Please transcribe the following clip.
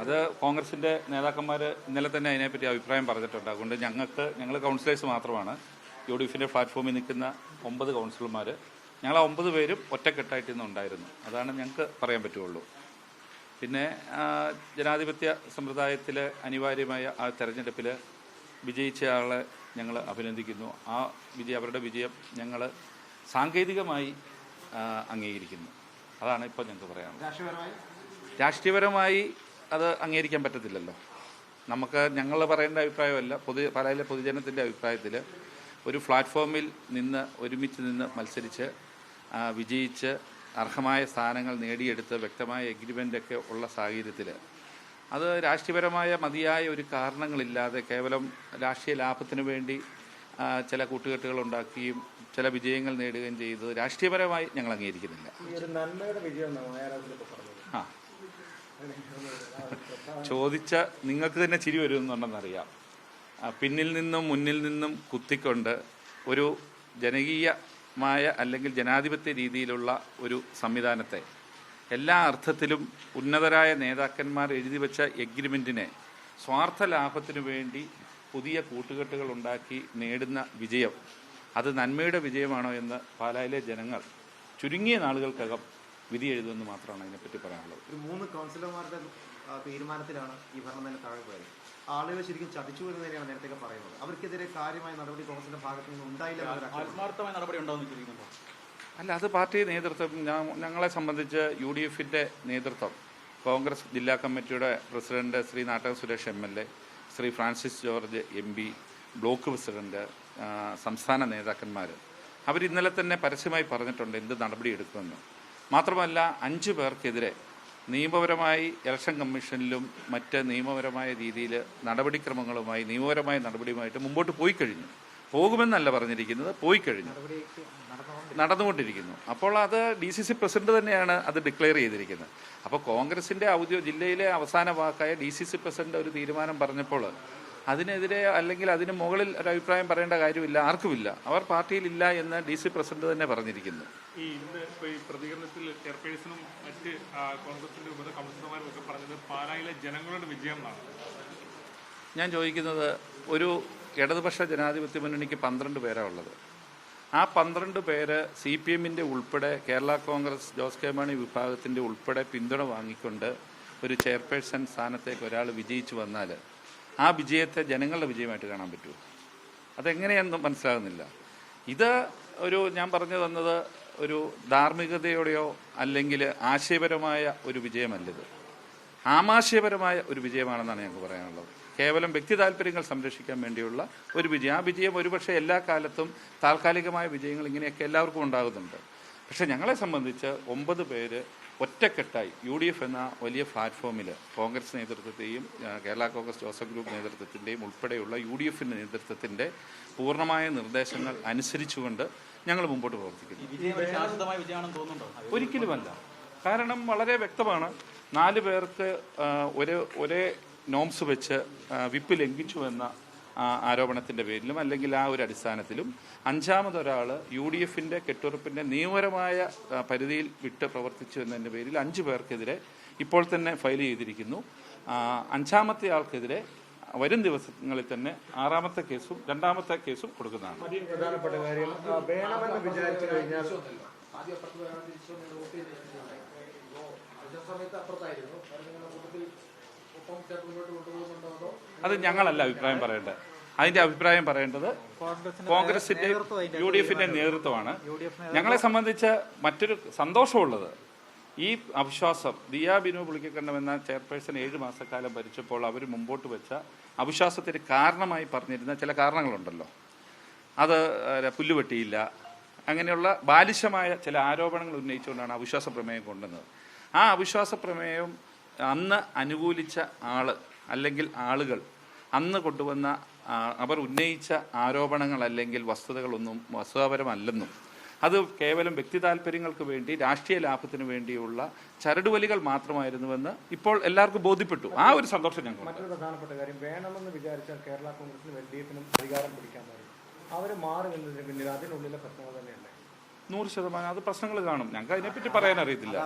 അത് കോൺഗ്രസിൻ്റെ നേതാക്കന്മാർ ഇന്നലെ തന്നെ അതിനെപ്പറ്റി അഭിപ്രായം പറഞ്ഞിട്ടുണ്ട്. അതുകൊണ്ട് ഞങ്ങൾ കൗൺസിലേഴ്സ് മാത്രമാണ് UDFിൻ്റെ പ്ലാറ്റ്ഫോമിൽ നിൽക്കുന്ന 9 കൗൺസിലർമാർ. ഞങ്ങൾ ആ 9 പേരും ഒറ്റക്കെട്ടായിട്ട് ഇന്ന് ഉണ്ടായിരുന്നു. അതാണ് ഞങ്ങൾക്ക് പറയാൻ പറ്റുള്ളൂ. പിന്നെ ജനാധിപത്യ സമ്പ്രദായത്തിൽ അനിവാര്യമായ ആ തെരഞ്ഞെടുപ്പിൽ വിജയിച്ച ആളെ ഞങ്ങൾ അഭിനന്ദിക്കുന്നു. അവരുടെ വിജയം ഞങ്ങൾ സാങ്കേതികമായി അംഗീകരിക്കുന്നു. അതാണ് ഇപ്പോൾ ഞങ്ങൾക്ക് പറയാനുള്ളത്. രാഷ്ട്രീയപരമായി അത് അംഗീകരിക്കാൻ പറ്റത്തില്ലല്ലോ. ഞങ്ങൾ പറയേണ്ട അഭിപ്രായമല്ല, പാലായിലെ പൊതുജനത്തിൻ്റെ അഭിപ്രായത്തിൽ ഒരു പ്ലാറ്റ്ഫോമിൽ ഒരുമിച്ച് നിന്ന് മത്സരിച്ച് വിജയിച്ച് അർഹമായ സ്ഥാനങ്ങൾ നേടിയെടുത്ത് വ്യക്തമായ എഗ്രിമെൻ്റൊക്കെ ഉള്ള സാഹചര്യത്തിൽ അത് രാഷ്ട്രീയപരമായ മതിയായ ഒരു കാരണങ്ങളില്ലാതെ കേവലം രാഷ്ട്രീയ ലാഭത്തിനു വേണ്ടി ചില കൂട്ടുകെട്ടുകൾ ഉണ്ടാക്കുകയും ചില വിജയങ്ങൾ നേടുകയും ചെയ്തത് രാഷ്ട്രീയപരമായി ഞങ്ങൾ അംഗീകരിക്കുന്നില്ല. ചോദിച്ച നിങ്ങൾക്ക് തന്നെ ചിരി വരുമെന്നുണ്ടെന്നറിയാം. പിന്നിൽ നിന്നും മുന്നിൽ നിന്നും കുത്തിക്കൊണ്ട് ഒരു ജനകീയമായ അല്ലെങ്കിൽ ജനാധിപത്യ രീതിയിലുള്ള ഒരു സംവിധാനത്തെ എല്ലാ അർത്ഥത്തിലും ഉന്നതരായ നേതാക്കന്മാർ എഴുതി വെച്ച എഗ്രിമെൻറ്റിനെ സ്വാർത്ഥ ലാഭത്തിനു വേണ്ടി പുതിയ കൂട്ടുകെട്ടുകൾ ഉണ്ടാക്കി നേടുന്ന വിജയം അത് നന്മയുടെ വിജയമാണോ എന്ന് പാലായിലെ ജനങ്ങൾ ചുരുങ്ങിയ നാളുകൾക്കകം വിധി എഴുതുമെന്ന് മാത്രമാണ് അതിനെപ്പറ്റി പറയാനുള്ളത്. ഒരു 3 കൗൺസിലർമാരുടെ തീരുമാനത്തിലാണ് ഈ ഭരണം തന്നെ താഴെ പോയത്. ആളുകൾ ശരിക്കും ചതിച്ചു എന്ന് തന്നെയാണ് നേരത്തെ പറയുന്നത്. അവർക്കെതിരെ കാര്യമായ നടപടി കോൺഗ്രസിന്റെ ഭാഗത്ത് നിന്ന് ഉണ്ടായില്ല. ആത്മാർത്ഥമായ നടപടി ഉണ്ടാവുമെന്ന് ചോദിക്കുന്നുണ്ടോ? അല്ല, അത് പാർട്ടി നേതൃത്വം ഞങ്ങളെ സംബന്ധിച്ച് UDFിൻ്റെ നേതൃത്വം കോൺഗ്രസ് ജില്ലാ കമ്മിറ്റിയുടെ president Shri Nattakam Suresh MLA, Shri Francis George MP, block president, സംസ്ഥാന നേതാക്കന്മാർ അവർ ഇന്നലെ തന്നെ പരസ്യമായി പറഞ്ഞിട്ടുണ്ട് എന്ത് നടപടി എടുക്കുമെന്ന്. മാത്രമല്ല 5 പേർക്കെതിരെ നിയമപരമായി ഇലക്ഷൻ കമ്മീഷനിലും മറ്റ് നിയമപരമായ രീതിയിൽ നിയമപരമായ നടപടിയുമായിട്ട് മുമ്പോട്ട് പോയി കഴിഞ്ഞു. പോകുമെന്നല്ല പറഞ്ഞിരിക്കുന്നത്, പോയി കഴിഞ്ഞു, നടന്നുകൊണ്ടിരിക്കുന്നു. അപ്പോൾ അത് DCC പ്രസിഡന്റ് തന്നെയാണ് അത് ഡിക്ലെയർ ചെയ്തിരിക്കുന്നത്. അപ്പോൾ കോൺഗ്രസിൻ്റെ ജില്ലയിലെ അവസാന വാക്കായ DCC പ്രസിഡന്റ് ഒരു തീരുമാനം പറഞ്ഞപ്പോൾ അതിനെതിരെ അല്ലെങ്കിൽ അതിന് മുകളിൽ ഒരു അഭിപ്രായം പറയേണ്ട കാര്യമില്ല, ആർക്കുമില്ല. അവർ പാർട്ടിയിലില്ല എന്ന് DC പ്രസിഡന്റ് തന്നെ പറഞ്ഞിരിക്കുന്നു. ഈ പ്രതികരണത്തിൽ ചെയർപേഴ്സണും മറ്റ് കോൺഗ്രസിന്റെ ഉപ കൗൺസിലർമാരും ഒക്കെ പറഞ്ഞത് പാലായിലെ ജനങ്ങളുടെ വിജയം എന്നാണ്. ഞാൻ ചോദിക്കുന്നത്, ഒരു ഇടതുപക്ഷ ജനാധിപത്യ മുന്നണിക്ക് 12 പേരാണ് ഉള്ളത്. ആ 12 പേര് CPMൻ്റെ ഉൾപ്പെടെ കേരള കോൺഗ്രസ് ജോസ് കെ മാണി വിഭാഗത്തിൻ്റെ ഉൾപ്പെടെ പിന്തുണ വാങ്ങിക്കൊണ്ട് ഒരു ചെയർപേഴ്സൺ സ്ഥാനത്തേക്ക് ഒരാൾ വിജയിച്ചു വന്നാൽ ആ വിജയത്തെ ജനങ്ങളുടെ വിജയമായിട്ട് കാണാൻ പറ്റുമോ? അതെങ്ങനെയാണെന്ന് മനസ്സിലാകുന്നില്ല. ഇത് ഞാൻ പറഞ്ഞു തന്നത് ഒരു ധാർമ്മികതയോടെയോ അല്ലെങ്കിൽ ആശയപരമായ ഒരു വിജയമല്ലത്, ആമാശയപരമായ ഒരു വിജയമാണെന്നാണ് ഞങ്ങൾക്ക് പറയാനുള്ളത്. കേവലം വ്യക്തി താല്പര്യങ്ങൾ സംരക്ഷിക്കാൻ വേണ്ടിയുള്ള ഒരു വിജയം. ആ വിജയം ഒരുപക്ഷെ എല്ലാ കാലത്തും താൽക്കാലികമായ വിജയങ്ങൾ ഇങ്ങനെയൊക്കെ എല്ലാവർക്കും ഉണ്ടാകുന്നുണ്ട്. പക്ഷേ ഞങ്ങളെ സംബന്ധിച്ച് 9 പേര് ഒറ്റക്കെട്ടായി UDF എന്ന വലിയ പ്ലാറ്റ്ഫോമിൽ കോൺഗ്രസ് നേതൃത്വത്തെയും കേരള കോൺഗ്രസ് ജോസഫ് ഗ്രൂപ്പ് നേതൃത്വത്തിൻ്റെയും ഉൾപ്പെടെയുള്ള UDFിൻ്റെ നേതൃത്വത്തിൻ്റെ പൂർണ്ണമായ നിർദ്ദേശങ്ങൾ അനുസരിച്ചുകൊണ്ട് ഞങ്ങൾ മുമ്പോട്ട് പ്രവർത്തിക്കുന്നു. ഒരിക്കലുമല്ല. കാരണം വളരെ വ്യക്തമാണ്. 4 പേർക്ക് ഒരേ നോംസ് വെച്ച് വിപ്പ് ലംഘിച്ചു എന്ന ആരോപണത്തിൻ്റെ പേരിലും അല്ലെങ്കിൽ ആ ഒരു അടിസ്ഥാനത്തിലും 5ാമതൊരാൾ UDFിൻ്റെ കെട്ടുറപ്പിൻ്റെ നിയമപരമായ പരിധിയിൽ വിട്ട് പ്രവർത്തിച്ചു എന്നതിൻ്റെ പേരിൽ 5 പേർക്കെതിരെ ഇപ്പോൾ തന്നെ ഫയൽ ചെയ്തിരിക്കുന്നു. 5ാമത്തെ ആൾക്കെതിരെ വരും ദിവസങ്ങളിൽ തന്നെ 6ാമത്തെ കേസും 2ാമത്തെ കേസും കൊടുക്കുന്നതാണ്. പ്രധാനപ്പെട്ട കാര്യം വേണമെന്ന് വിചാരിച്ചു കഴിഞ്ഞാൽ അത് ഞങ്ങളല്ല അഭിപ്രായം പറയേണ്ടത്. അതിൻ്റെ അഭിപ്രായം പറയേണ്ടത് കോൺഗ്രസിൻ്റെ UDFിൻ്റെ നേതൃത്വമാണ്. ഞങ്ങളെ സംബന്ധിച്ച് മറ്റൊരു സന്തോഷമുള്ളത്, ഈ അവിശ്വാസം ദിയ ബിനു പുളിക്കക്കണ്ടമെന്ന ചെയർപേഴ്സൺ 7 മാസക്കാലം ഭരിച്ചപ്പോൾ അവർ മുമ്പോട്ട് വെച്ച അവിശ്വാസത്തിന് കാരണമായി പറഞ്ഞിരുന്ന ചില കാരണങ്ങളുണ്ടല്ലോ. അത് പുല്ലുവെട്ടിയില്ല, അങ്ങനെയുള്ള ബാലിശമായ ചില ആരോപണങ്ങൾ ഉന്നയിച്ചുകൊണ്ടാണ് അവിശ്വാസ പ്രമേയം കൊണ്ടുവന്നത്. ആ അവിശ്വാസ പ്രമേയം അന്ന് അനുകൂലിച്ച അല്ലെങ്കിൽ ആളുകൾ അന്ന് കൊണ്ടുവന്ന അവർ ഉന്നയിച്ച ആരോപണങ്ങൾ അല്ലെങ്കിൽ വസ്തുതകളൊന്നും വസ്തുതാപരമല്ലെന്നും അത് കേവലം വ്യക്തി താല്പര്യങ്ങൾക്ക് വേണ്ടി രാഷ്ട്രീയ ലാഭത്തിന് വേണ്ടിയുള്ള ചരടുവലികൾ മാത്രമായിരുന്നുവെന്ന് ഇപ്പോൾ എല്ലാവർക്കും ബോധ്യപ്പെട്ടു. ആ ഒരു സന്തോഷം ഞങ്ങൾക്ക്. മറ്റൊരു പ്രധാനപ്പെട്ട കാര്യം, വേണമെന്ന് വിചാരിച്ചാൽ കേരള കോൺഗ്രസിനും LDFിനും അധികാരം പിടിക്കാൻ കഴിയും. അവർ മാറി നിന്നതിന് പിന്നിൽ അതിനുള്ളിലെ പ്രശ്നങ്ങൾ തന്നെയല്ലേ? 100% അത് പ്രശ്നങ്ങൾ കാണും. ഞങ്ങൾക്ക് അതിനെപ്പറ്റി പറയാൻ അറിയത്തില്ല.